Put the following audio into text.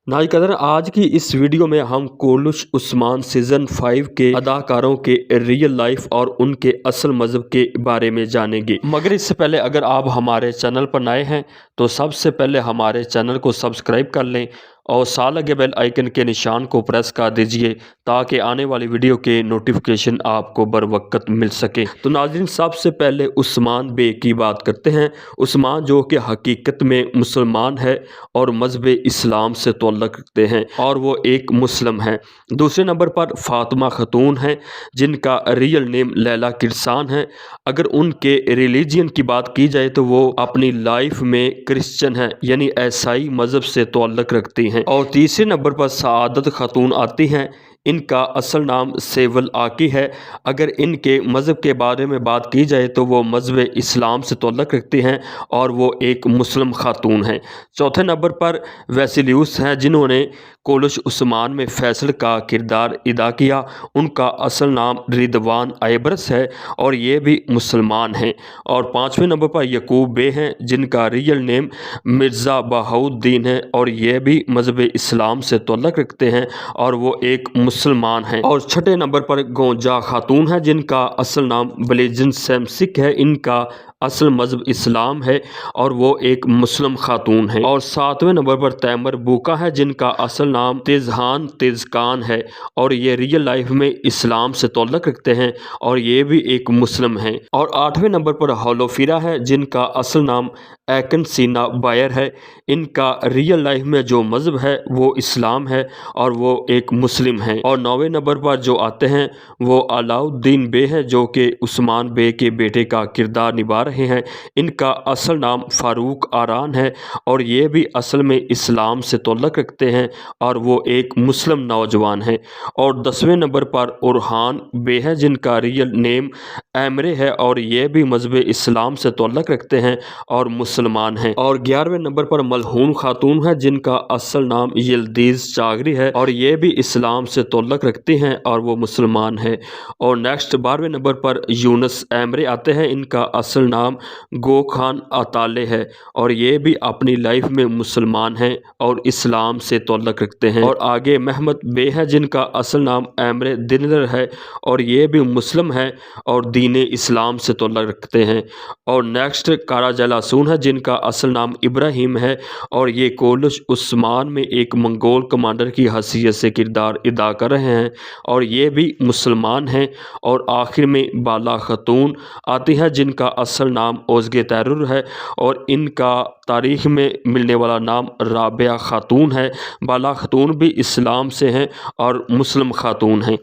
नाज़रीन कदर आज की इस वीडियो में हम कोलुश उस्मान सीज़न 5 के अदाकारों के रियल लाइफ और उनके असल मज़हब के बारे में जानेंगे। मगर इससे पहले अगर आप हमारे चैनल पर नए हैं तो सबसे पहले हमारे चैनल को सब्सक्राइब कर लें और साथ लगे बेल आइकन के निशान को प्रेस कर दीजिए ताकि आने वाली वीडियो के नोटिफिकेशन आपको बर वक्त मिल सके। तो नाज़रीन सबसे पहले उस्मान बे की बात करते हैं। उस्मान जो कि हकीकत में मुसलमान है और मज़हब इस्लाम से ताल्लुक़ रखते हैं और वो एक मुस्लिम है। दूसरे नंबर पर फातिमा खातून हैं जिनका रियल नेम लैला किरसान है। अगर उनके रिलीजन की बात की जाए तो वो अपनी लाइफ में क्रिश्चियन है यानी ईसाई मज़हब से ताल्लुक़ रखती हैं। और तीसरे नंबर पर सआदत खातून आती हैं। इनका असल नाम सेवल आकी है। अगर इनके मज़हब के बारे में बात की जाए तो वो मज़हब इस्लाम से ताल्लुक़ रखती हैं और वो एक मुस्लिम खातून हैं। चौथे नंबर पर वैसिलियुस हैं जिन्होंने कोलुश उस्मान में फैसल का किरदार अदा किया। उनका असल नाम रिदवान आयबरस है और ये भी मुसलमान हैं। और पाँचवें नंबर पर यकूब बे हैं जिनका रियल नेम मिर्ज़ा बहाउद्दीन है और ये भी मज़हब इस्लाम से ताल्लुक़ रखते हैं और वो एक मुसलमान हैं। और छठे नंबर पर गोंजा खातून है जिनका असल नाम बलेजन सैमसिक है। इनका असल मज़हब इस्लाम है और वो एक मुस्लिम खातून है। और सातवें नंबर पर तैमर बूका है जिनका असल नाम तेजहान तेजकान है और ये रियल लाइफ में इस्लाम से ताल्लुक़ रखते हैं और ये भी एक मुस्लिम हैं। और आठवें नंबर पर हौलोफिरा है जिनका असल नाम एकन सीना बायर है। इनका रियल लाइफ में जो मज़हब है वो इस्लाम है और वो एक मुस्लिम हैं। और नौवें नंबर पर जो आते हैं वो अलाउद्दीन बे है जो कि उस्मान बे के बेटे का किरदार निभा रहे हैं। इनका असल नाम फ़ारूक आरान है और ये भी असल में इस्लाम से ताल्लुक़ रखते हैं और वो एक मुस्लिम नौजवान हैं। और 10वें नंबर पर उरहान बे है जिनका रियल नेम एमरे है और ये भी मज़हब इस्लाम से ताल्लुक़ रखते हैं और मुसलमान हैं। और 11वें नंबर पर मलहून खातून है जिनका असल नाम यल्दीज़ चागरी है और ये भी इस्लाम से ताल्लुक़ रखते हैं और वो मुसलमान हैं। और नेक्स्ट 12वें नंबर पर यूनुस एमरे आते हैं। इनका असल नाम गो खान अताले है और ये भी अपनी लाइफ में मुसलमान हैं और इस्लाम से ताल्लुक़ रखते हैं। और आगे महमद बे है जिनका असल नाम एमरे दिनर है और ये भी मुस्लिम है और दीन इस्लाम से ताल्लुक़ रखते हैं। और नेक्स्ट कारा जलासून है जिनका असल नाम इब्राहिम है और ये कोलुश उस्मान में एक मंगोल कमांडर की हैसियत से किरदार अदा कर रहे हैं और ये भी मुसलमान हैं। और आखिर में बाला खातून आती है जिनका असल नाम ओज़गे तैरुर है और इनका तारीख़ में मिलने वाला नाम राबिया खातून है। बाला खातून भी इस्लाम से हैं और मुस्लिम खातून हैं।